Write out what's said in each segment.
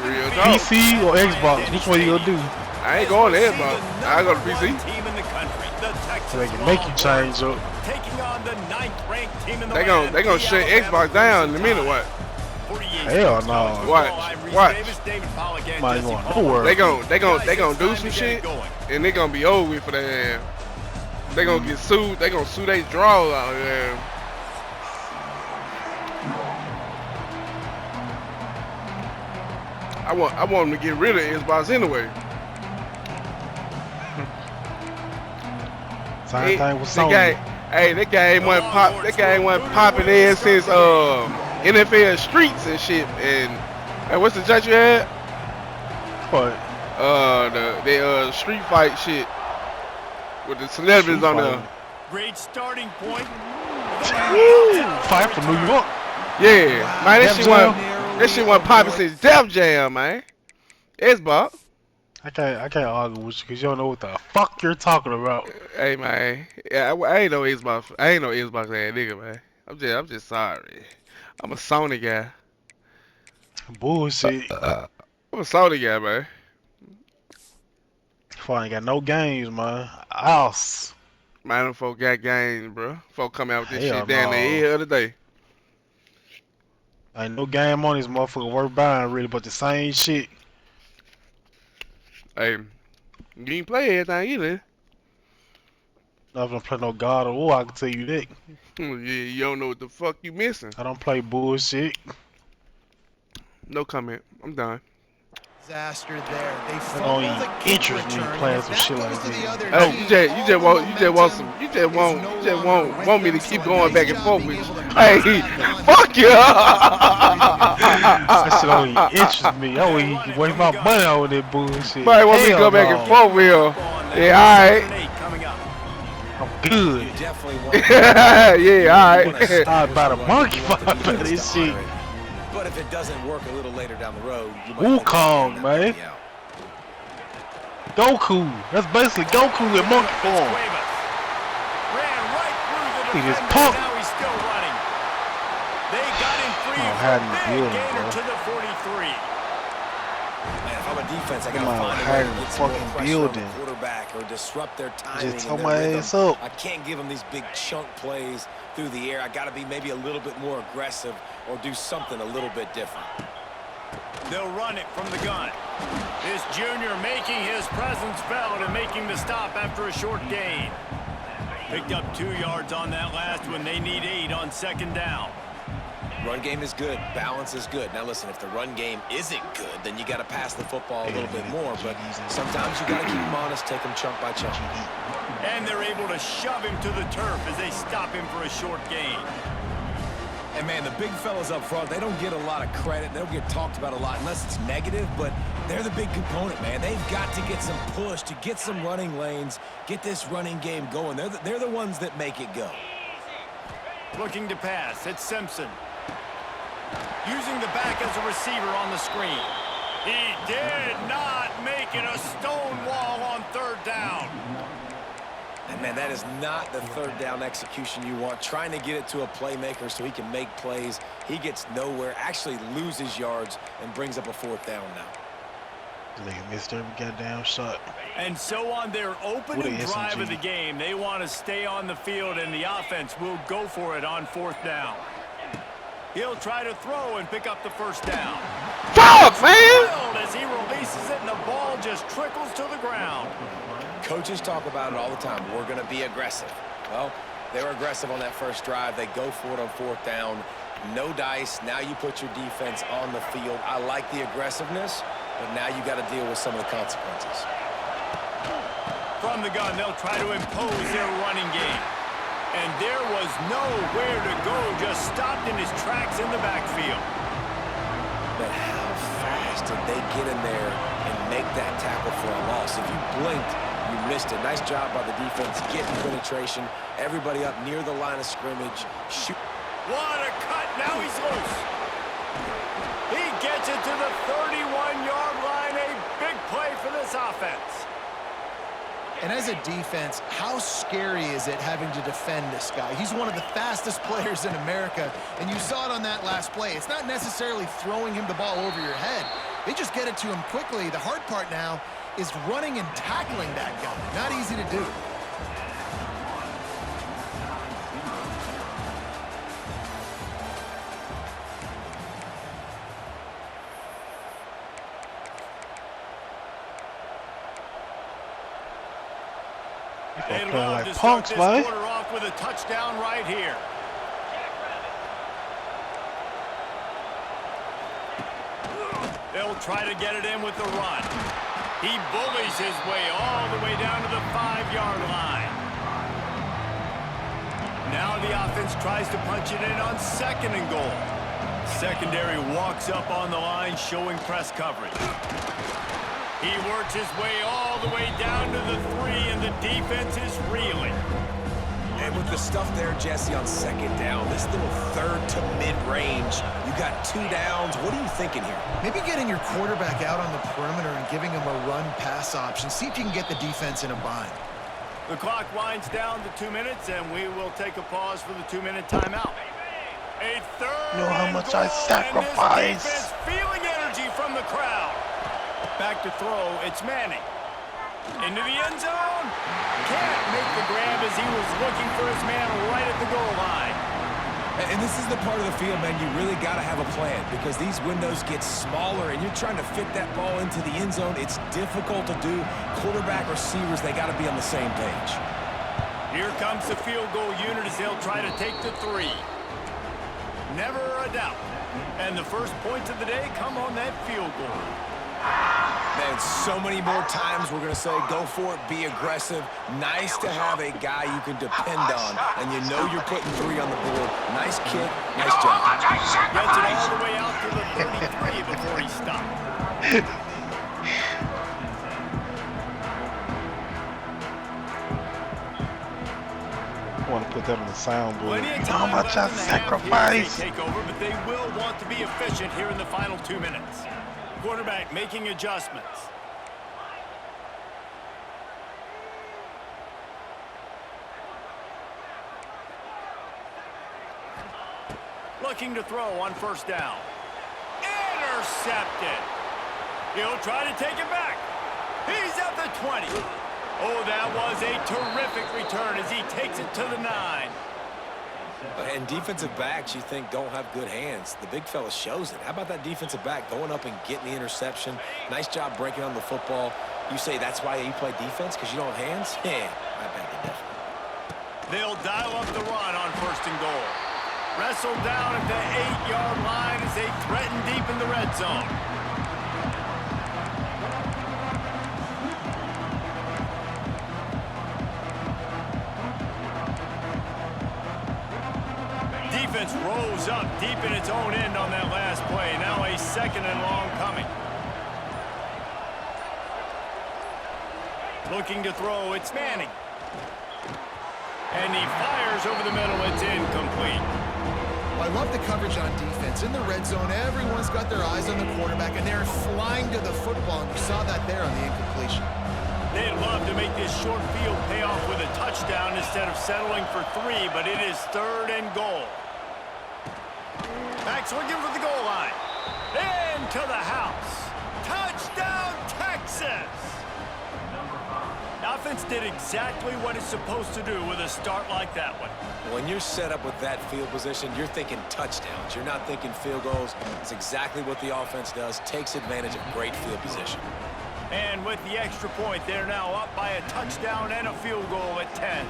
Real talk. PC or Xbox? Which one you gonna do? I ain't going to Xbox. I go to PC. So they can make you change up. They gonna shut Xbox down in a minute. What? Hell no. Watch. Might going nowhere. They gonna do some shit, and they gonna be over with for that. They gonna get sued. They gonna sue their draws out there. I want them to get rid of Xbox anyway. Same thing with Sony. That game wasn't pop. That game wasn't popping in since NFL Streets and shit. And what's the judge you had? What? The street fight shit with the celebrities on there. Great starting point. Fight for New York. Yeah, man, that shit wasn't popping since Def Jam, man. Xbox. I can't argue with you because you don't know what the fuck you're talking about. Hey man, yeah, I ain't no Xbox. I ain't no Xbox ass nigga, man. I'm just sorry. I'm a Sony guy. Bullshit. I'm a Sony guy, man. I ain't got no games, man. Ass. Man, them folk got games, bro. Folk come out with this Hell shit down no. the other day. Ain't no game on this motherfucker worth buying really, but the same shit. Hey, you ain't play everything either. I don't play no God of War, I can tell you that. Yeah, you don't know what the fuck you missing. I don't play bullshit. No comment. I'm done. Disaster there. They don't even interest me playing some shit like that. Oh, you just want me to keep going back and forth with you. Hey, fuck you. That shit don't even interest me. I don't even waste my money on that bullshit. Somebody want me to go back and forth with you. Yeah, alright. I'm good. Yeah, alright. Started by the monkey for this shit. But if it doesn't work a little later down the road, you might Wukong, man. Goku. That's basically Goku in monkey form. He just pumped. Now he's still running. They got him free hiding the building, gainer bro. to the 43. Man, if I'm a defense, I Come gotta on, find a way hiding to the get some more fucking pressure on the building. quarterback or disrupt their timing. Just and tell their my rhythm. ass up. I can't give them these big chunk plays through the air. I gotta be maybe a little bit more aggressive or do something a little bit different. They'll run it from the gun. This junior making his presence felt and making the stop after a short gain. Picked up 2 yards on that last one. They need 8 on second down. Run game is good. Balance is good. Now listen, if the run game isn't good, then you got to pass the football a little bit more. But sometimes you got to keep him honest, take him chunk by chunk. And they're able to shove him to the turf as they stop him for a short gain. And man, the big fellas up front, they don't get a lot of credit. They don't get talked about a lot unless it's negative, but they're the big component, man. They've got to get some push, to get some running lanes, get this running game going. They're the ones that make it go. Looking to pass, it's Simpson. Using the back as a receiver on the screen. He did not make it a stone wall on third down. And man, that is not the third down execution you want. Trying to get it to a playmaker so he can make plays. He gets nowhere, actually loses yards, and brings up a fourth down now. They missed every goddamn shot. And so on their opening drive of the game, they want to stay on the field, and the offense will go for it on fourth down. He'll try to throw and pick up the first down. Fuck, man! As he releases it, and the ball just trickles to the ground. Coaches talk about it all the time. We're going to be aggressive. Well, they were aggressive on that first drive. They go for it on fourth down. No dice. Now you put your defense on the field. I like the aggressiveness, but now you got to deal with some of the consequences. From the gun, they'll try to impose their running game. And there was nowhere to go, just stopped in his tracks in the backfield. But how fast did they get in there and make that tackle for a loss? If you blinked, you missed it. Nice job by the defense, getting penetration. Everybody up near the line of scrimmage. Shoot. What a cut, now he's loose. He gets it to the 31-yard line, a big play for this offense. And as a defense, how scary is it having to defend this guy? He's one of the fastest players in America, and you saw it on that last play. It's not necessarily throwing him the ball over your head. They just get it to him quickly. The hard part now is running and tackling that guy. Not easy to do. They Playing love like to start punks, this man. quarter off with a touchdown right here. They'll try to get it in with the run. He bullies his way all the way down to the 5-yard line. Now the offense tries to punch it in on 2nd and goal. Secondary walks up on the line, showing press coverage. He works his way all the way down to the 3, and the defense is reeling. And with the stuff there, Jesse, on 2nd down, this little 3rd to mid-range, you got 2 downs. What are you thinking here? Maybe getting your quarterback out on the perimeter and giving him a run-pass option. See if you can get the defense in a bind. The clock winds down to 2 minutes, and we will take a pause for the 2-minute timeout. A 3rd You know how and much goal, I sacrifice. And this defense feeling energy from the crowd. Back to throw, it's Manning. Into the end zone. Can't make the grab as he was looking for his man right at the goal line. And this is the part of the field, man, you really got to have a plan because these windows get smaller and you're trying to fit that ball into the end zone. It's difficult to do. Quarterback, receivers, they got to be on the same page. Here comes the field goal unit as they'll try to take the 3. Never a doubt. And the first points of the day come on that field goal. Man, so many more times we're going to say go for it, be aggressive. Nice to have a guy you can depend on, and you know you're putting 3 on the board. Nice kick, nice job. Gets it all the way out to the 33 before he stopped. I want to put that on the soundboard. Plenty of How time much I left in the half here as sacrifice. they take over, but they will want to be efficient here in the final 2 minutes. Quarterback making adjustments. Looking to throw on 1st down. Intercepted. He'll try to take it back. He's at the 20. Oh, that was a terrific return as he takes it to the 9. And defensive backs, you think, don't have good hands. The big fella shows it. How about that defensive back going up and getting the interception? Nice job breaking on the football. You say that's why you play defense, because you don't have hands? Yeah, I bet they definitely. They'll dial up the run on 1st and goal. Wrestled down at the 8-yard line as they threaten deep in the red zone. Defense rose up deep in its own end on that last play. Now a 2nd and long coming. Looking to throw, it's Manning. And he fires over the middle. It's incomplete. I love the coverage on defense. In the red zone, everyone's got their eyes on the quarterback, and they're flying to the football, and you saw that there on the incompletion. They'd love to make this short field pay off with a touchdown instead of settling for 3, but it is 3rd and goal. Backs looking for the goal line. Into the house. Touchdown, Texas! The offense did exactly what it's supposed to do with a start like that one. When you're set up with that field position, you're thinking touchdowns. You're not thinking field goals. It's exactly what the offense does. Takes advantage of great field position. And with the extra point, they're now up by a touchdown and a field goal at 10.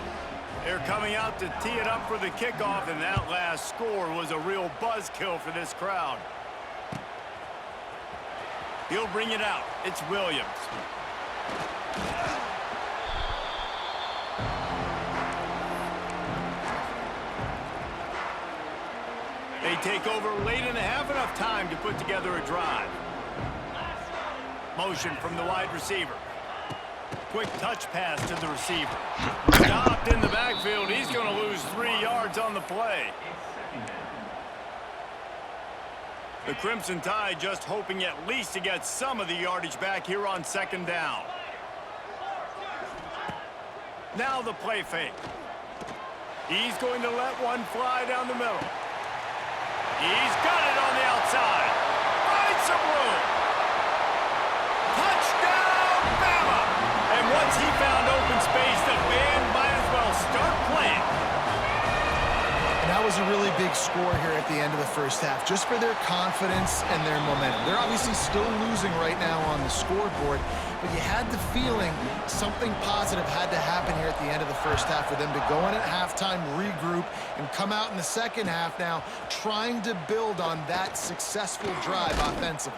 They're coming out to tee it up for the kickoff, and that last score was a real buzzkill for this crowd. He'll bring it out. It's Williams. They take over late and have enough time to put together a drive. Motion from the wide receiver. Quick touch pass to the receiver. Stopped in the backfield. He's going to lose 3 yards on the play. The Crimson Tide just hoping at least to get some of the yardage back here on 2nd down. Now the play fake. He's going to let one fly down the middle. He's got it on the outside. Finds some room. was a really big score here at the end of the first half, just for their confidence and their momentum. They're obviously still losing right now on the scoreboard, but you had the feeling something positive had to happen here at the end of the first half for them to go in at halftime, regroup, and come out in the second half now trying to build on that successful drive offensively.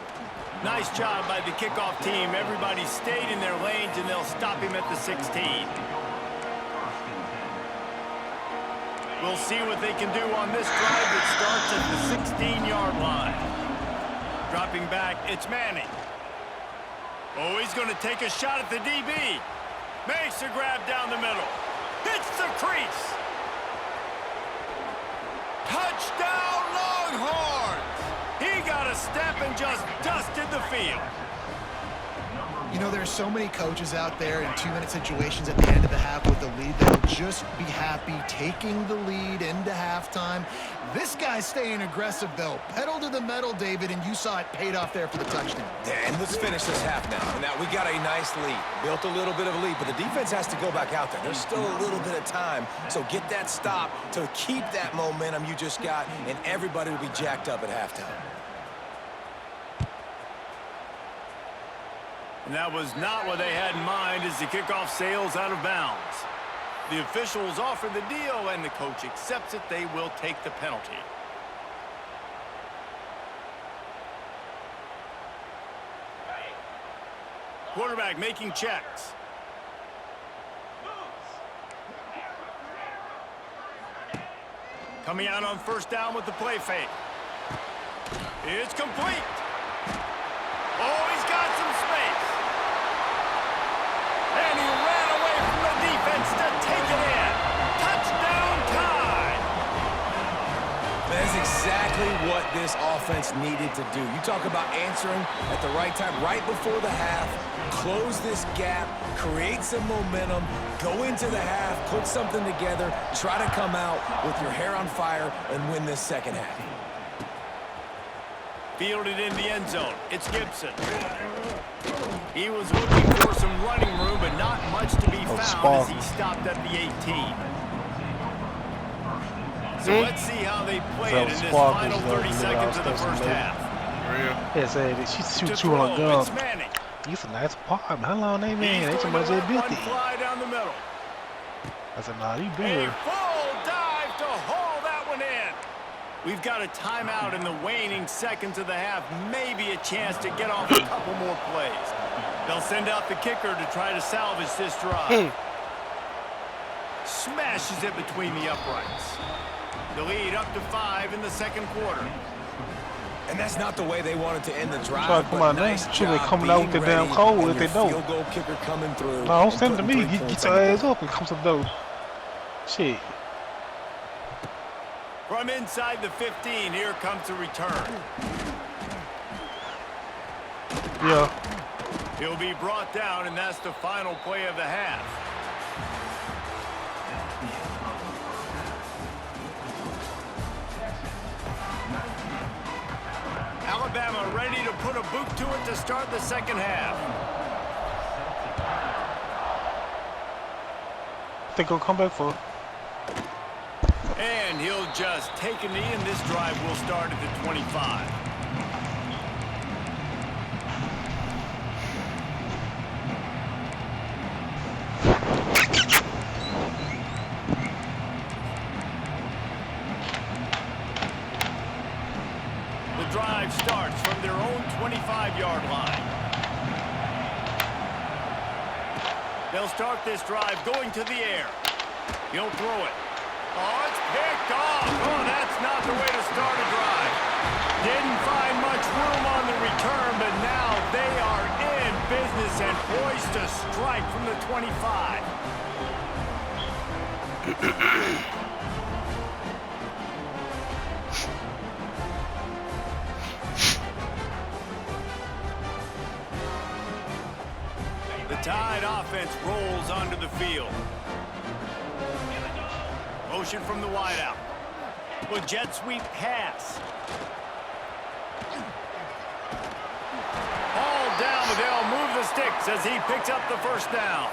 Nice job by the kickoff team. Everybody stayed in their lanes, and they'll stop him at the 16. We'll see what they can do on this drive that starts at the 16-yard line. Dropping back, it's Manning. Oh, he's going to take a shot at the DB. Makes a grab down the middle. Hits the crease. Touchdown, Longhorns! He got a step and just dusted the field. You know, there's so many coaches out there in 2-minute situations at the end of the half with the lead that'll just be happy taking the lead into halftime. This guy's staying aggressive, though. Pedal to the metal, David, and you saw it paid off there for the touchdown. Yeah, and let's finish this half now. Now, we got a nice lead. Built a little bit of a lead, but the defense has to go back out there. There's still a little bit of time, so get that stop to keep that momentum you just got, and everybody will be jacked up at halftime. And that was not what they had in mind as the kickoff sails out of bounds. The officials offer the deal, and the coach accepts it. They will take the penalty. Quarterback making checks. Coming out on first down with the play fake. It's complete. Oh, he's got some space. And he ran away from the defense to take it in. Touchdown time. That's exactly what this offense needed to do. You talk about answering at the right time, right before the half, close this gap, create some momentum, go into the half, put something together, try to come out with your hair on fire and win this second half. Fielded in the end zone. It's Gibson. He was looking for some running room, but not much to be found as he stopped at the 18. So let's see how they play it in this final 30 seconds of the first half. Yeah, say she shoot you on a gun. He's a nice apartment. How long they been? They so much they built it. Fly down the middle. I said, nah, you A bigger. full dive to haul that one in. We've got a timeout in the waning seconds of the half. Maybe a chance to get off a couple more plays. They'll send out the kicker to try to salvage this drive. Smashes it between the uprights. The lead up to 5 in the second quarter. And that's not the way they wanted to end the drive. Try to come out nice now. job Coming out with the being damn ready cold and if they your don't. field goal kicker coming through. No, don't and send it to putting me. 3 Get points your on the ass up and come to the door. Shit. From inside the 15, here comes the return. Yeah. He'll be brought down, and that's the final play of the half. Alabama ready to put a boot to it to start the second half. I think he'll come back for. And he'll just take a knee, and this drive will start at the 25. The drive starts from their own 25-yard line. They'll start this drive going to the air. He'll throw it. Oh, it's picked off. Oh, that's not the way to start a drive. Didn't find much room on the return, but now they are in business and poised to strike from the 25. The Tide offense rolls onto the field. Motion from the wideout. With jet sweep pass. Ball down, but they'll move the sticks as he picks up the first down.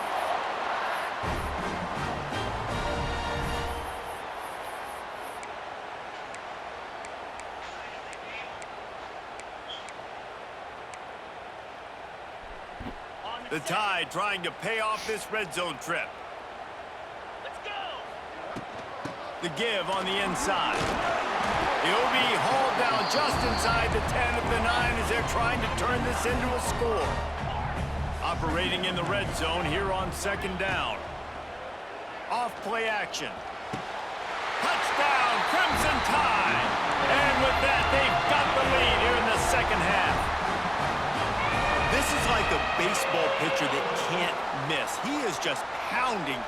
The Tide trying to pay off this red zone trip. The give on the inside. He'll be hauled down just inside the 10 of the 9 as they're trying to turn this into a score. Operating in the red zone here on 2nd down. Off play action. Touchdown, Crimson Tide. And with that, they've got the lead here in the 2nd half. This is like a baseball pitcher that can't miss. He is just pounding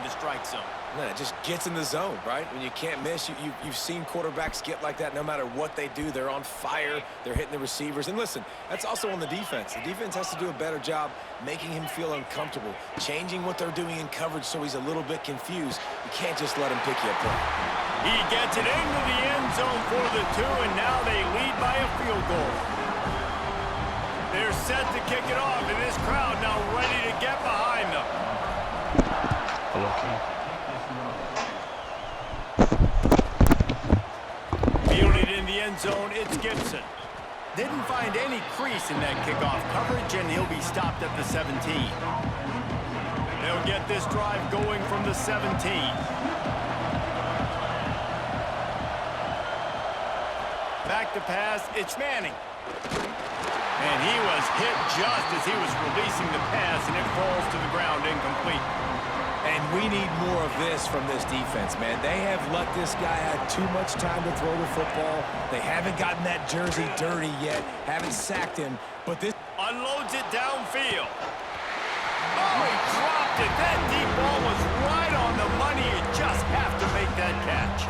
the strike zone. Man, it just gets in the zone, right? When you can't miss, you've seen quarterbacks get like that no matter what they do. They're on fire. They're hitting the receivers. And listen, that's also on the defense. The defense has to do a better job making him feel uncomfortable, changing what they're doing in coverage so he's a little bit confused. You can't just let him pick you apart. He gets it into the end zone for the 2, and now they lead by a field goal. They're set to kick it off, and this crowd now ready to get behind them. Fielded in the end zone, it's Gibson. Didn't find any crease in that kickoff coverage, and he'll be stopped at the 17. They'll get this drive going from the 17. Back to pass, it's Manning. And he was hit just as he was releasing the pass, and it falls to the ground incomplete. And we need more of this from this defense, man. They have let this guy have too much time to throw the football. They haven't gotten that jersey dirty yet, haven't sacked him, but this unloads it downfield. Oh, he dropped it. That deep ball was right on the money. You just have to make that catch.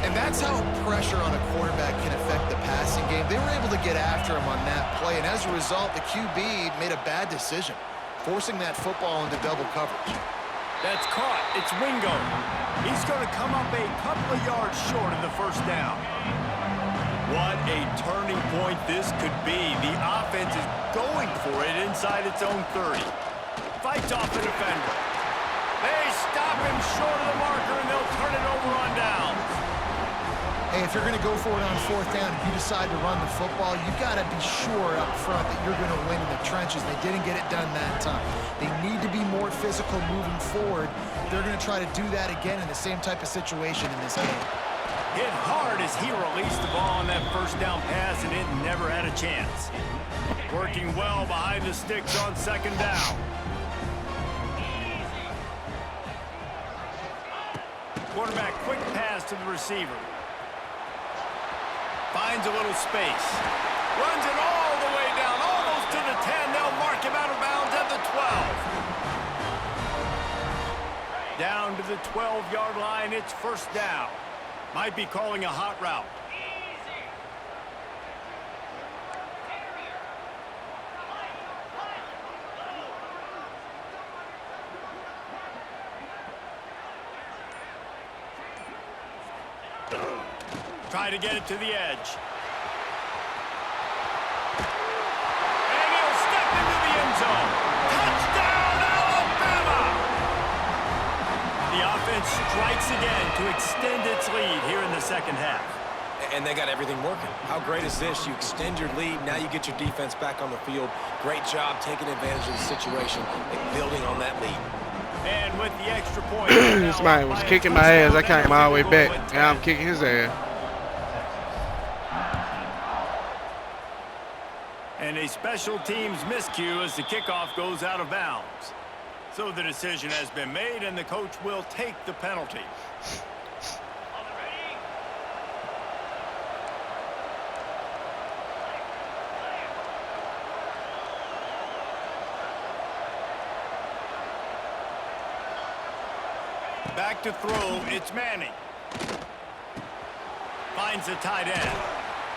And that's how pressure on a quarterback can affect the passing game. They were able to get after him on that play, and as a result, the QB made a bad decision, forcing that football into double coverage. That's caught. It's Wingo. He's going to come up a couple of yards short of the 1st down. What a turning point this could be. The offense is going for it inside its own 30. Fights off the defender. They stop him short of the marker, and they'll turn it over on downs. Hey, if you're going to go for it on 4th down, if you decide to run the football, you've got to be sure up front that you're going to win in the trenches. They didn't get it done that time. They need to be more physical moving forward. They're going to try to do that again in the same type of situation in this game. Hit hard as he released the ball on that 1st down pass, and it never had a chance. Working well behind the sticks on 2nd down. Quarterback quick pass to the receiver. Finds a little space. Runs it all the way down, almost to the 10. They'll mark him out of bounds at the 12. Down to the 12-yard line, it's 1st down. Might be calling a hot route. Try to get it to the edge. And he'll step into the end zone. Touchdown, Alabama! The offense strikes again to extend its lead here in the 2nd half. and they got everything working. How great is this? You extend your lead, now you get your defense back on the field. Great job taking advantage of the situation and building on that lead. And with the extra point, this man was kicking my ass. I came all the way back. Now I'm kicking his ass. And a special teams miscue as the kickoff goes out of bounds. So the decision has been made, and the coach will take the penalty. Back to throw, it's Manning. Finds the tight end.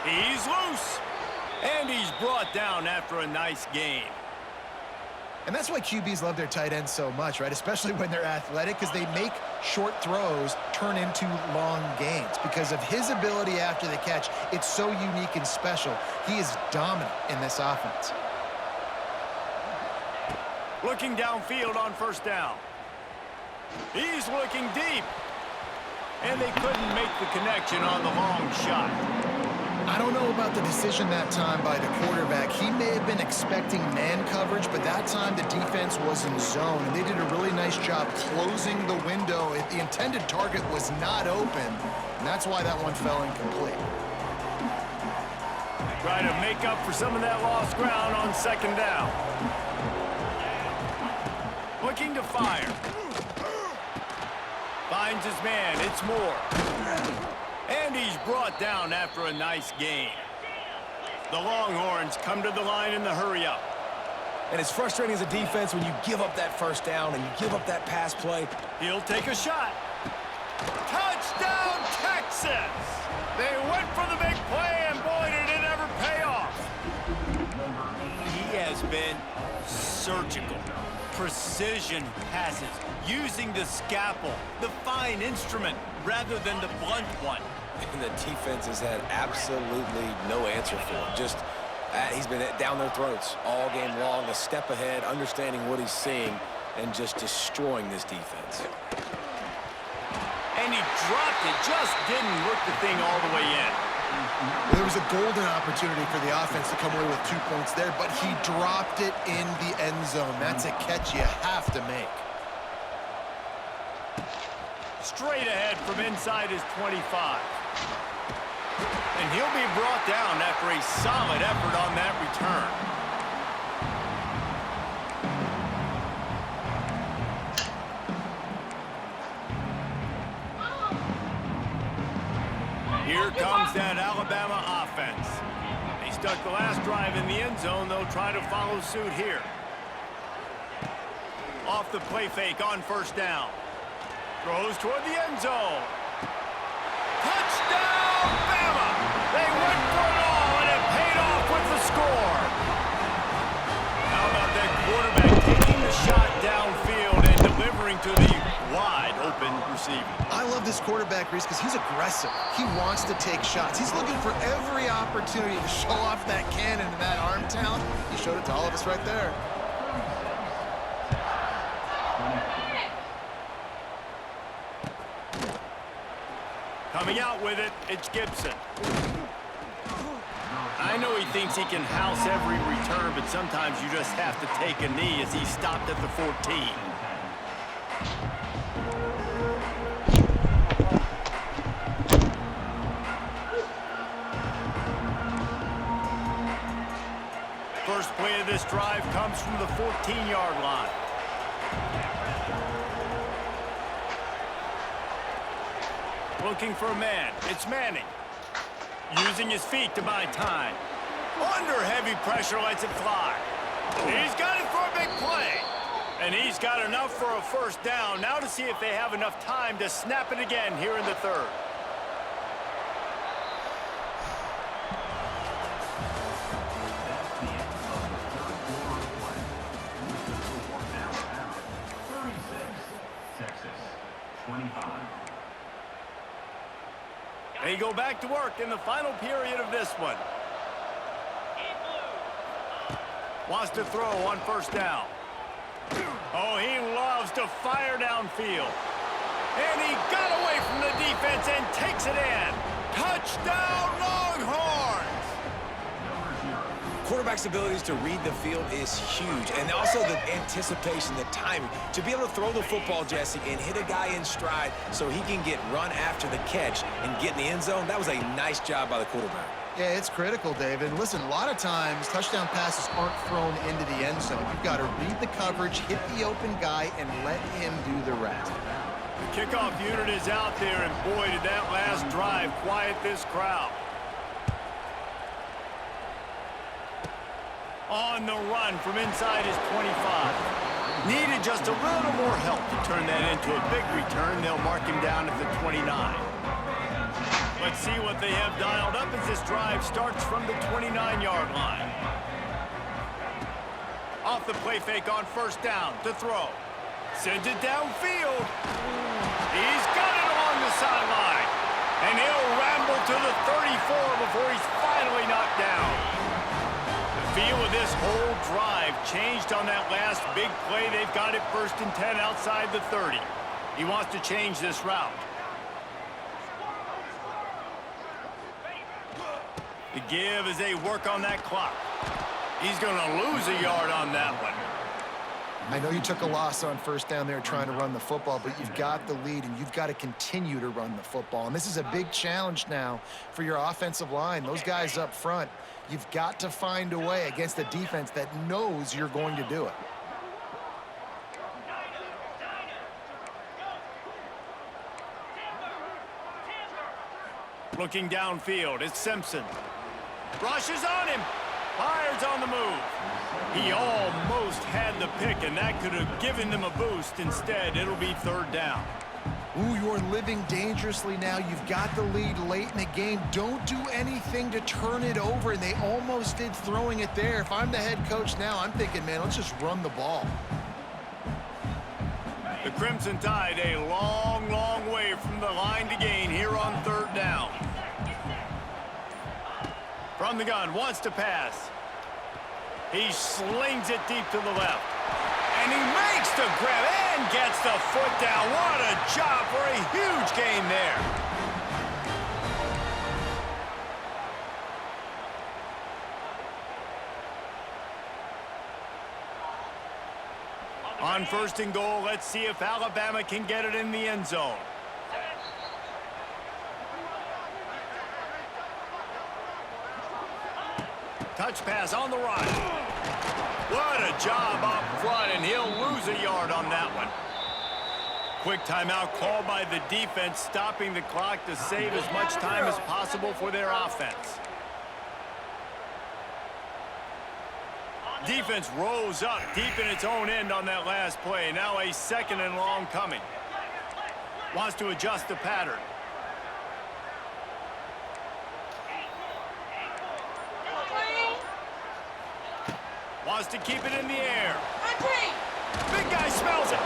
He's loose. And he's brought down after a nice gain. And that's why QBs love their tight ends so much, right? Especially when they're athletic, because they make short throws turn into long gains. Because of his ability after the catch, it's so unique and special. He is dominant in this offense. Looking downfield on first down. He's looking deep. And they couldn't make the connection on the long shot. I don't know about the decision that time by the quarterback. He may have have been expecting man coverage, but that time the defense was in zone, and they did a really nice job closing the window. The intended target was not open, and that's why that one fell incomplete. Try to make up for some of that lost ground on second down. Looking to fire. Finds his man. It's Moore. And he's brought down after a nice gain. The Longhorns come to the line in the hurry-up. And it's frustrating as a defense when you give up that first down and you give up that pass play. He'll take a shot. Touchdown, Texas! They went for the big play, and boy, did it ever pay off. He has been surgical. Precision passes, using the scalpel, the fine instrument, rather than the blunt one. And the defense has had absolutely no answer for him. Just, he's been down their throats all game long, a step ahead, understanding what he's seeing, and just destroying this defense. And he dropped it, just didn't work the thing all the way in. There was a golden opportunity for the offense to come away with 2 points there, but he dropped it in the end zone. That's a catch you have to make. Straight ahead from inside his 25. And he'll be brought down after a solid effort on that return. Here comes that Alabama offense. They stuck the last drive in the end zone. They'll try to follow suit here. Off the play fake on first down. Throws toward the end zone. Touchdown, Bama! They went for it all, and it paid off with the score. How about that quarterback taking the shot downfield and delivering to the wide-open receiver? I love this quarterback, Reese, because he's aggressive. He wants to take shots. He's looking for every opportunity to show off that cannon and that arm talent. He showed it to all of us right there. Coming out with it, it's Gibson. I know he thinks he can house every return, but sometimes you just have to take a knee as he stopped at the 14. First play of this drive comes from the 14-yard line. Looking for a man. It's Manning. Using his feet to buy time. Under heavy pressure, lets it fly. He's got it for a big play. And he's got enough for a first down. Now to see if they have enough time to snap it again here in the third. They go back to work in the final period of this one. Wants to throw on first down. Oh, he loves to fire downfield. And he got away from the defense and takes it in. Touchdown, Longhorns! Quarterback's abilities to read the field is huge, and also the anticipation, the timing. To be able to throw the football, Jesse, and hit a guy in stride so he can get run after the catch and get in the end zone, that was a nice job by the quarterback. Yeah, it's critical, David. Listen, a lot of times touchdown passes aren't thrown into the end zone. You've got to read the coverage, hit the open guy, and let him do the rest. The kickoff unit is out there, and boy, did that last drive quiet this crowd. On the run from inside his 25. Needed just a little more help to turn that into a big return. They'll mark him down at the 29. Let's see what they have dialed up as this drive starts from the 29-yard line. Off the play fake on first down to throw. Sends it downfield. He's got it along the sideline. And he'll ramble to the 34 before he's finally knocked down. The feel of this whole drive changed on that last big play. They've got it 1st and 10 outside the 30. He wants to change this route. The give as they work on that clock. He's going to lose a yard on that one. I know you took a loss on first down there trying to run the football, but you've got the lead, and you've got to continue to run the football. And this is a big challenge now for your offensive line. Those guys up front, you've got to find a way against a defense that knows you're going to do it. Looking downfield, it's Simpson. Rushes on him. Fires on the move. He almost had the pick, and that could have given them a boost. Instead, it'll be third down. Ooh, you're living dangerously now. You've got the lead late in the game. Don't do anything to turn it over, and they almost did throwing it there. If I'm the head coach now, I'm thinking, man, let's just run the ball. The Crimson Tide a long, long way from the line to gain here on third down. From the gun, wants to pass. He slings it deep to the left. And he makes the grab and gets the foot down. What a job for a huge gain there. On first and goal, let's see if Alabama can get it in the end zone. Touch pass on the run. What a job up front, and he'll lose a yard on that one. Quick timeout called by the defense, stopping the clock to save as much time as possible for their offense. Defense rose up deep in its own end on that last play. Now a second and long coming. Wants to adjust the pattern. Wants to keep it in the air. Big guy smells it.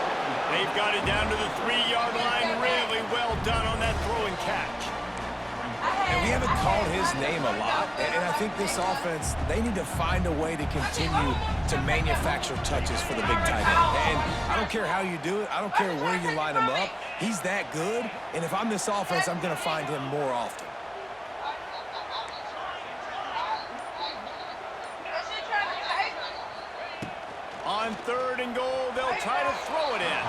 They've got it down to the 3-yard line. Really well done on that throw and catch. And we haven't called his name a lot, and I think this offense, they need to find a way to continue to manufacture touches for the big tight end. And I don't care how you do it. I don't care where you line him up. He's that good, and if I'm this offense, I'm going to find him more often. On third and goal, they'll try to throw it in.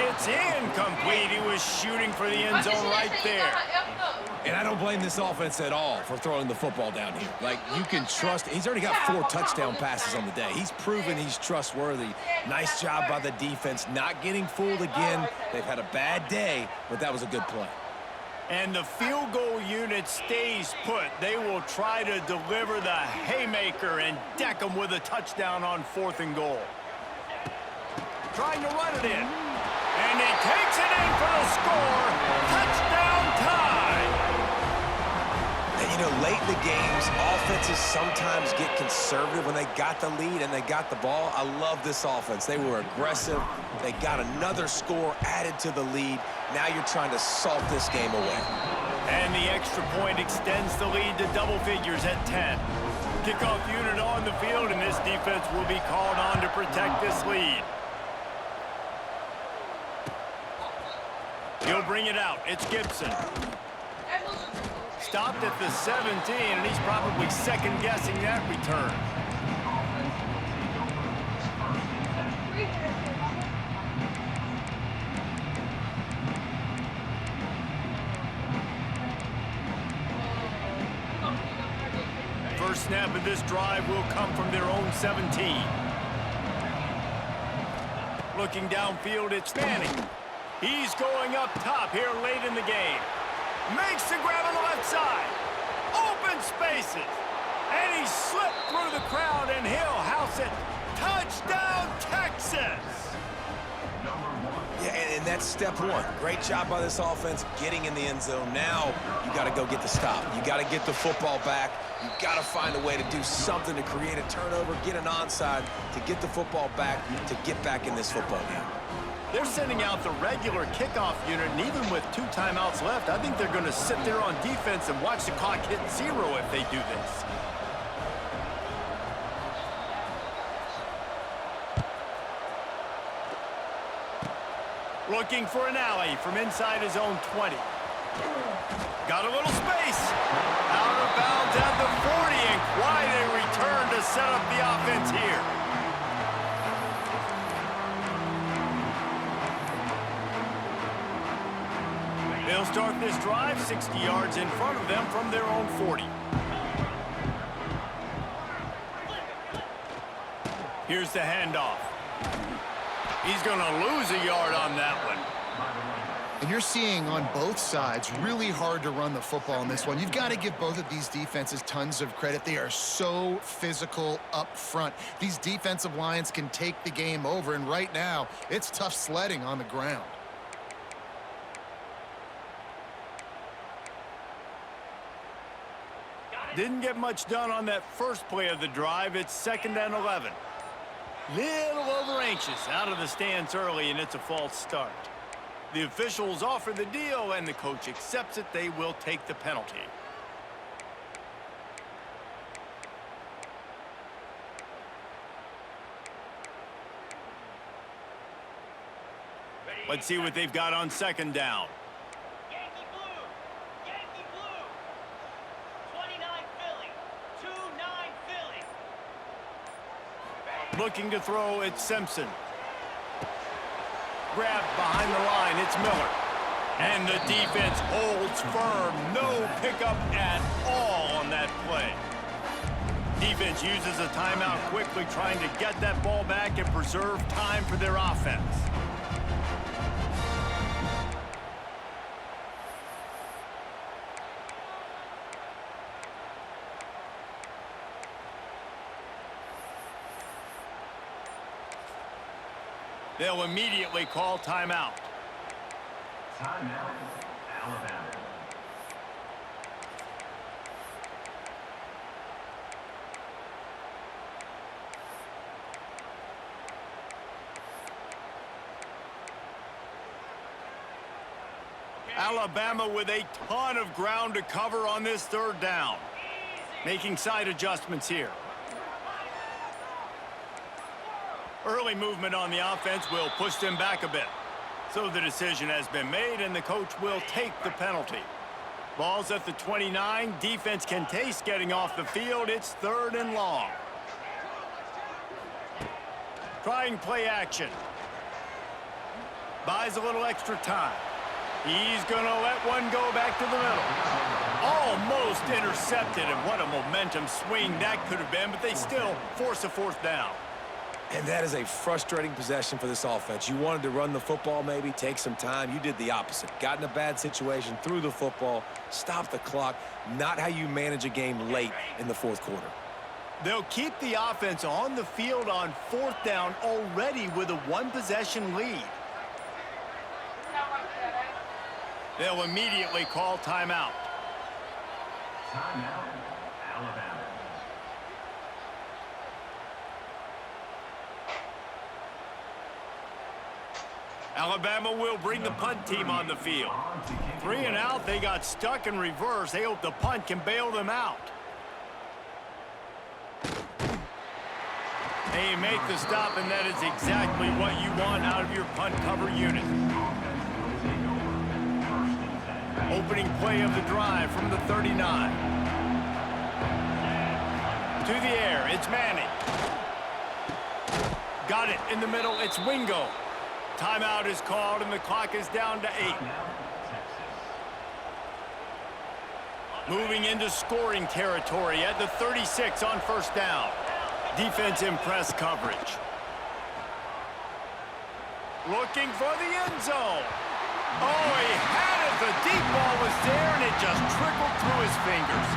It's incomplete. He was shooting for the end zone right there. And I don't blame this offense at all for throwing the football down here. Like, you can trust. He's already got 4 touchdown passes on the day. He's proven he's trustworthy. Nice job by the defense, not getting fooled again. They've had a bad day, but that was a good play. And the field goal unit stays put. They will try to deliver the haymaker and deck them with a touchdown on fourth and goal. Trying to run it in. And he takes it in for the score. Touchdown tie. And, you know, late in the games, offenses sometimes get conservative when they got the lead and they got the ball. I love this offense. They were aggressive. They got another score added to the lead. Now you're trying to salt this game away. And the extra point extends the lead to double figures at 10. Kickoff unit on the field, and this defense will be called on to protect this lead. He'll bring it out. It's Gibson. Stopped at the 17, and he's probably second-guessing that return. First snap of this drive will come from their own 17. Looking downfield, it's Manning. He's going up top here late in the game. Makes the grab on the left side. Open spaces. And he slipped through the crowd, and he'll house it. Touchdown, Texas! Yeah, and that's step one. Great job by this offense getting in the end zone. Now you got to go get the stop. You got to get the football back. You got to find a way to do something to create a turnover, get an onside, to get the football back, to get back in this football game. They're sending out the regular kickoff unit, and even with 2 timeouts left, I think they're going to sit there on defense and watch the clock hit 0 if they do this. Looking for an alley from inside his own 20. Got a little space. Out of bounds at the 40, and quite a return to set up the offense here. They'll start this drive 60 yards in front of them from their own 40. Here's the handoff. He's going to lose a yard on that one. And you're seeing on both sides really hard to run the football in this one. You've got to give both of these defenses tons of credit. They are so physical up front. These defensive lines can take the game over, and right now, it's tough sledding on the ground. Didn't get much done on that first play of the drive. It's 2nd and 11. Little over anxious out of the stance early, and it's a false start. The officials offer the deal, and the coach accepts it. They will take the penalty. Let's see what they've got on 2nd down. Yankee blue. Yankee blue. 29 Philly. 2-9 Philly. Looking to throw, it's Simpson. Grabbed behind the line, it's Miller. And the defense holds firm. No pickup at all on that play. Defense uses a timeout quickly, trying to get that ball back and preserve time for their offense. They'll immediately call timeout. Timeout, Alabama. Alabama with a ton of ground to cover on this 3rd down. Making side adjustments here. Early movement on the offense will push them back a bit. So the decision has been made, and the coach will take the penalty. Ball's at the 29. Defense can taste getting off the field. It's 3rd and long. Trying play action. Buys a little extra time. He's going to let one go back to the middle. Almost intercepted, and what a momentum swing that could have been, but they still force a 4th down. And that is a frustrating possession for this offense. You wanted to run the football, maybe take some time. You did the opposite. Got in a bad situation, threw the football, stopped the clock. Not how you manage a game late in the 4th quarter. They'll keep the offense on the field on 4th down already with a 1-possession lead. They'll immediately call timeout. Timeout, Alabama. Alabama will bring the punt team on the field. 3 and out, they got stuck in reverse. They hope the punt can bail them out. They make the stop, and that is exactly what you want out of your punt cover unit. Opening play of the drive from the 39. To the air, it's Manning. Got it in the middle, it's Wingo. Timeout is called, and the clock is down to 8. Moving into scoring territory at the 36 on 1st down. Defense in press coverage. Looking for the end zone. Oh, he had it. The deep ball was there, and it just trickled through his fingers.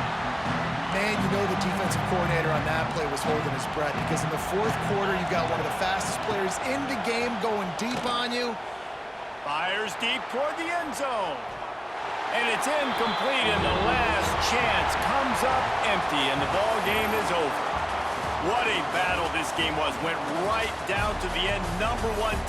Man, you know the defensive coordinator on that play was holding his breath, because in the 4th quarter, you've got one of the fastest players in the game going deep on you. Fires deep toward the end zone. And it's incomplete, and the last chance comes up empty, and the ball game is over. What a battle this game was. Went right down to the end. #1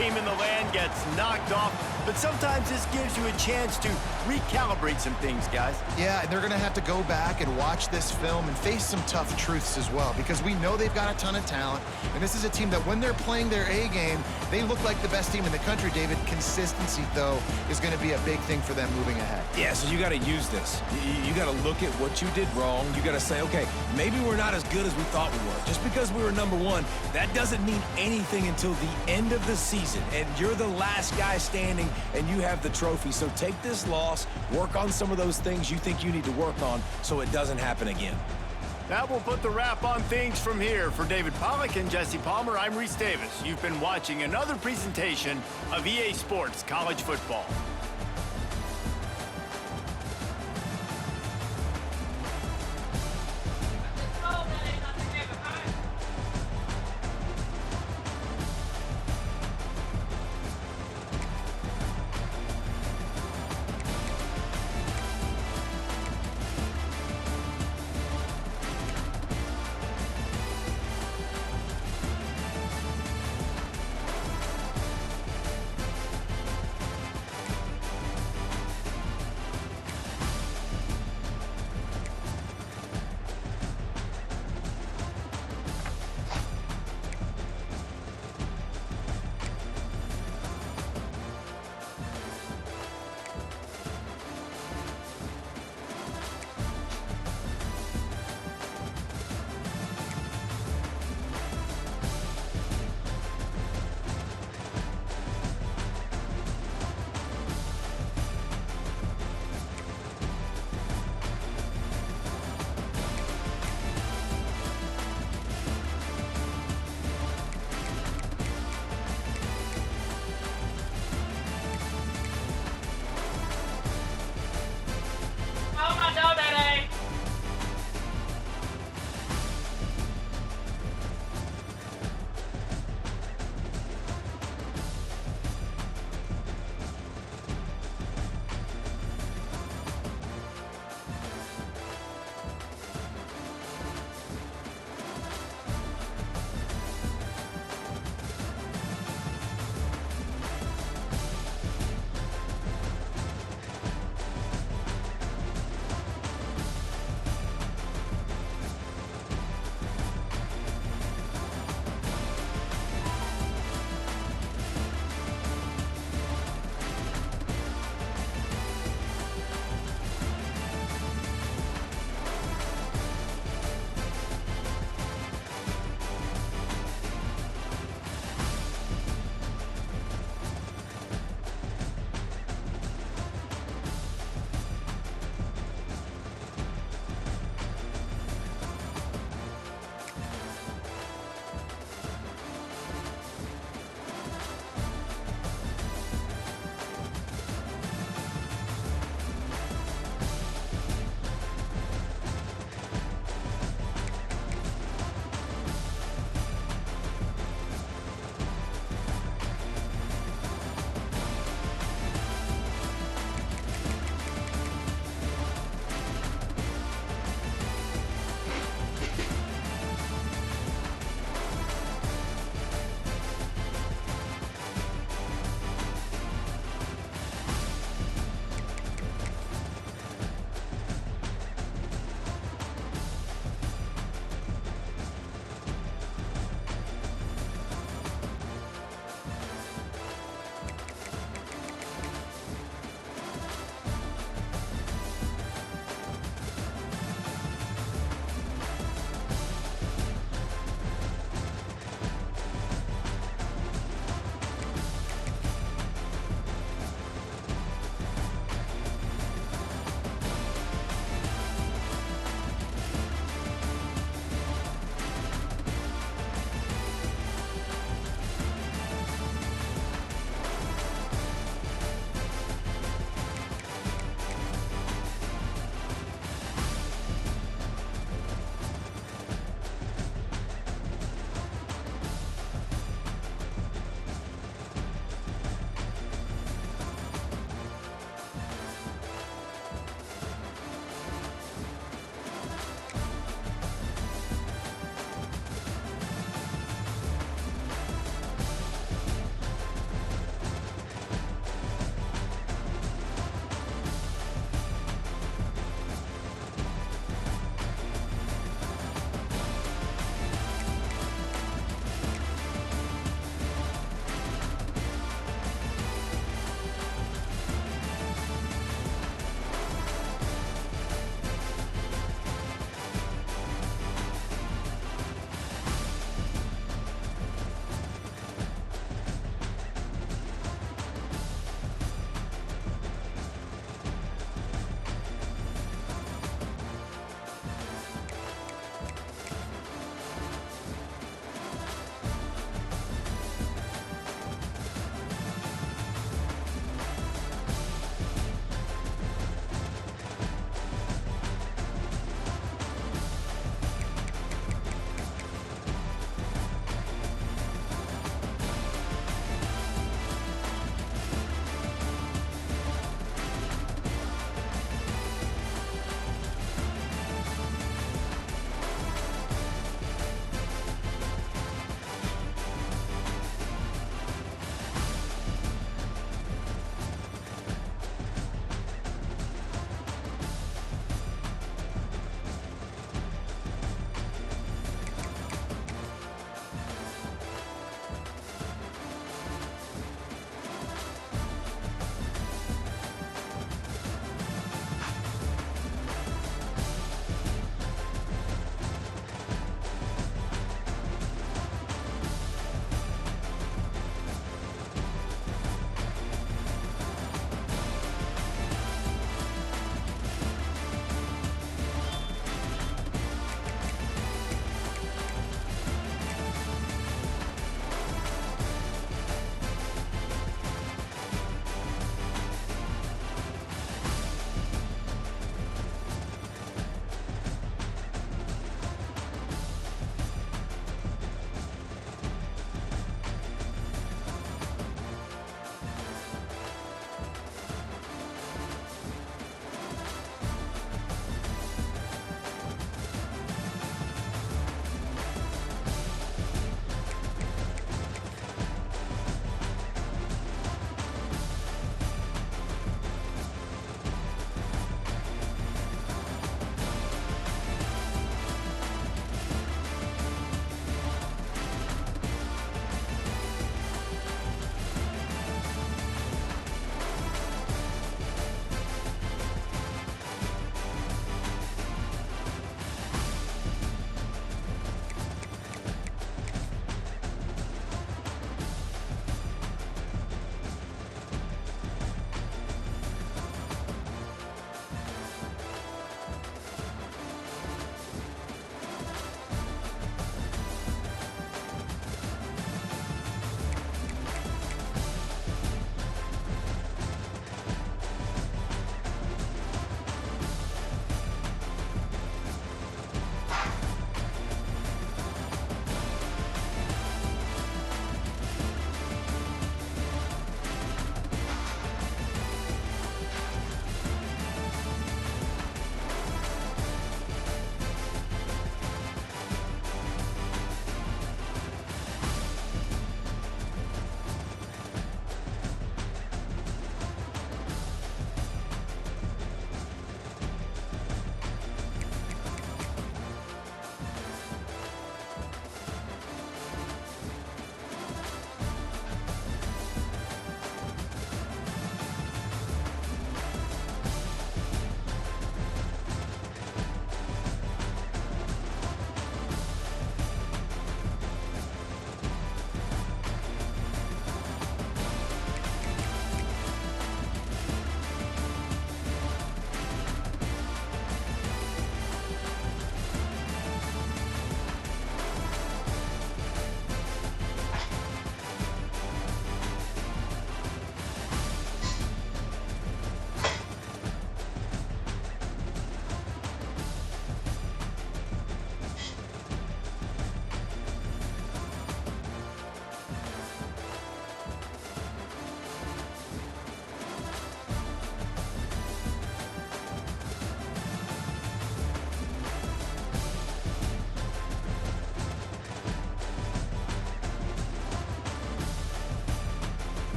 team in the land gets knocked off. but sometimes this gives you a chance to recalibrate some things, guys. Yeah, and they're going to have to go back and watch this film and face some tough truths as well, because we know they've got a ton of talent, and this is a team that when they're playing their A game, they look like the best team in the country, David. Consistency, though, is going to be a big thing for them moving ahead. Yeah, so you got to use this. You got to look at what you did wrong. You got to say, okay, maybe we're not as good as we thought we were. Just because we were number one, that doesn't mean anything until the end of the season, and you're the last guy standing, and you have the trophy. So take this loss, work on some of those things you think you need to work on so it doesn't happen again. That will put the wrap on things from here. For David Pollack and Jesse Palmer, I'm Reese Davis. You've been watching another presentation of EA Sports College Football.